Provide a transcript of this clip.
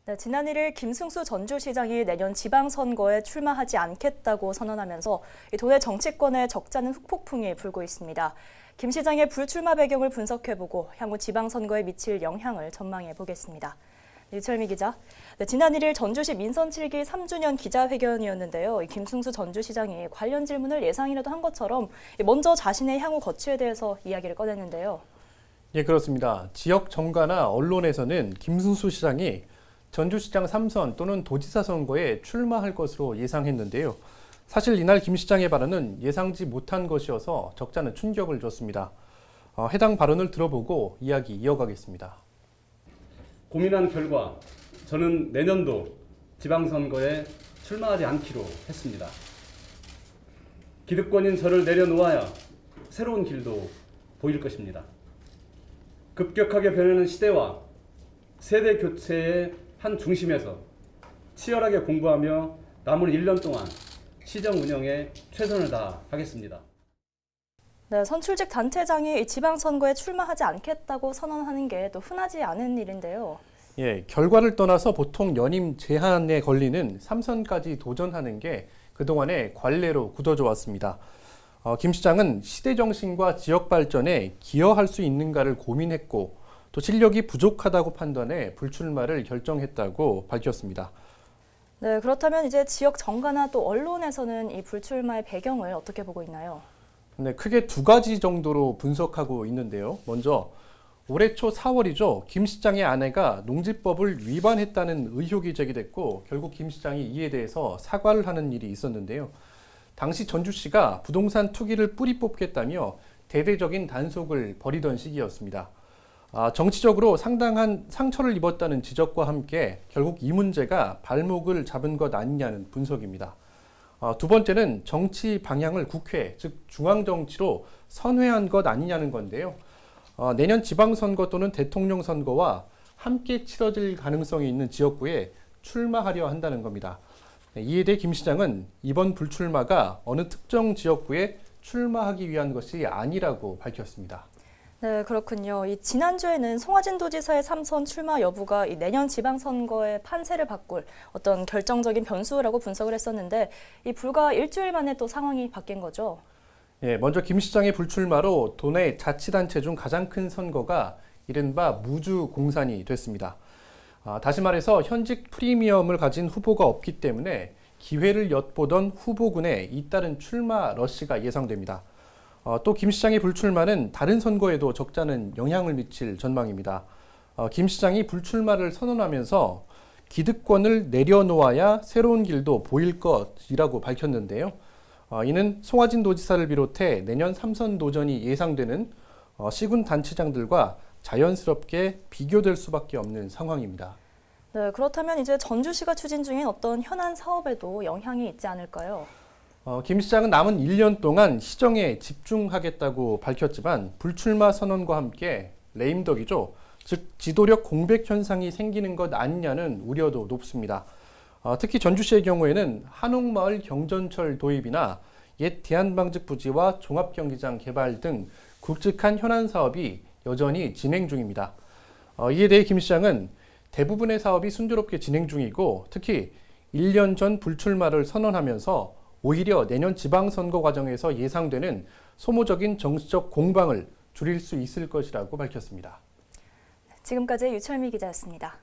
네, 지난 1일 김승수 전주시장이 내년 지방선거에 출마하지 않겠다고 선언하면서 도내 정치권에 적잖은 후폭풍이 불고 있습니다. 김 시장의 불출마 배경을 분석해보고 향후 지방선거에 미칠 영향을 전망해보겠습니다. 유철미 기자. 네, 지난 1일 전주시 민선 7기 3주년 기자회견이었는데요. 김승수 전주시장이 관련 질문을 예상이라도 한 것처럼 먼저 자신의 향후 거취에 대해서 이야기를 꺼냈는데요. 예, 그렇습니다. 지역 정가나 언론에서는 김승수 시장이 전주시장 3선 또는 도지사 선거에 출마할 것으로 예상했는데요. 사실 이날 김 시장의 발언은 예상지 못한 것이어서 적잖은 충격을 줬습니다. 해당 발언을 들어보고 이야기 이어가겠습니다. 고민한 결과 저는 내년도 지방선거에 출마하지 않기로 했습니다. 기득권인 저를 내려놓아야 새로운 길도 보일 것입니다. 급격하게 변하는 시대와 세대 교체의 한 중심에서 치열하게 공부하며 남은 1년 동안 시정 운영에 최선을 다하겠습니다. 네, 선출직 단체장이 지방선거에 출마하지 않겠다고 선언하는 게 또 흔하지 않은 일인데요. 예, 결과를 떠나서 보통 연임 제한에 걸리는 3선까지 도전하는 게 그동안의 관례로 굳어져 왔습니다. 김 시장은 시대 정신과 지역 발전에 기여할 수 있는가를 고민했고 또 실력이 부족하다고 판단해 불출마를 결정했다고 밝혔습니다. 네, 그렇다면 이제 지역 정가나 또 언론에서는 이 불출마의 배경을 어떻게 보고 있나요? 네, 크게 두 가지 정도로 분석하고 있는데요. 먼저 올해 초 4월이죠. 김 시장의 아내가 농지법을 위반했다는 의혹이 제기됐고 결국 김 시장이 이에 대해서 사과를 하는 일이 있었는데요. 당시 전주시가 부동산 투기를 뿌리 뽑겠다며 대대적인 단속을 벌이던 시기였습니다. 정치적으로 상당한 상처를 입었다는 지적과 함께 결국 이 문제가 발목을 잡은 것 아니냐는 분석입니다. 두 번째는 정치 방향을 국회, 즉 중앙정치로 선회한 것 아니냐는 건데요. 내년 지방선거 또는 대통령 선거와 함께 치러질 가능성이 있는 지역구에 출마하려 한다는 겁니다. 이에 대해 김 시장은 이번 불출마가 어느 특정 지역구에 출마하기 위한 것이 아니라고 밝혔습니다. 네, 그렇군요. 지난주에는 송화진 도지사의 3선 출마 여부가 내년 지방선거의 판세를 바꿀 어떤 결정적인 변수라고 분석을 했었는데 불과 일주일 만에 또 상황이 바뀐 거죠. 예, 먼저 김 시장의 불출마로 도내 자치단체 중 가장 큰 선거가 이른바 무주공산이 됐습니다. 다시 말해서 현직 프리미엄을 가진 후보가 없기 때문에 기회를 엿보던 후보군에 잇따른 출마 러시가 예상됩니다. 또 김 시장의 불출마는 다른 선거에도 적잖은 영향을 미칠 전망입니다. 김 시장이 불출마를 선언하면서 기득권을 내려놓아야 새로운 길도 보일 것이라고 밝혔는데요. 이는 송화진 도지사를 비롯해 내년 3선 도전이 예상되는 시군 단체장들과 자연스럽게 비교될 수밖에 없는 상황입니다. 네, 그렇다면 이제 전주시가 추진 중인 어떤 현안 사업에도 영향이 있지 않을까요? 김 시장은 남은 1년 동안 시정에 집중하겠다고 밝혔지만 불출마 선언과 함께 레임덕이죠. 즉 지도력 공백 현상이 생기는 것 아니냐는 우려도 높습니다. 특히 전주시의 경우에는 한옥마을 경전철 도입이나 옛 대한방직부지와 종합경기장 개발 등 굵직한 현안 사업이 여전히 진행 중입니다. 이에 대해 김 시장은 대부분의 사업이 순조롭게 진행 중이고 특히 1년 전 불출마를 선언하면서 오히려 내년 지방선거 과정에서 예상되는 소모적인 정치적 공방을 줄일 수 있을 것이라고 밝혔습니다. 지금까지 유철미 기자였습니다.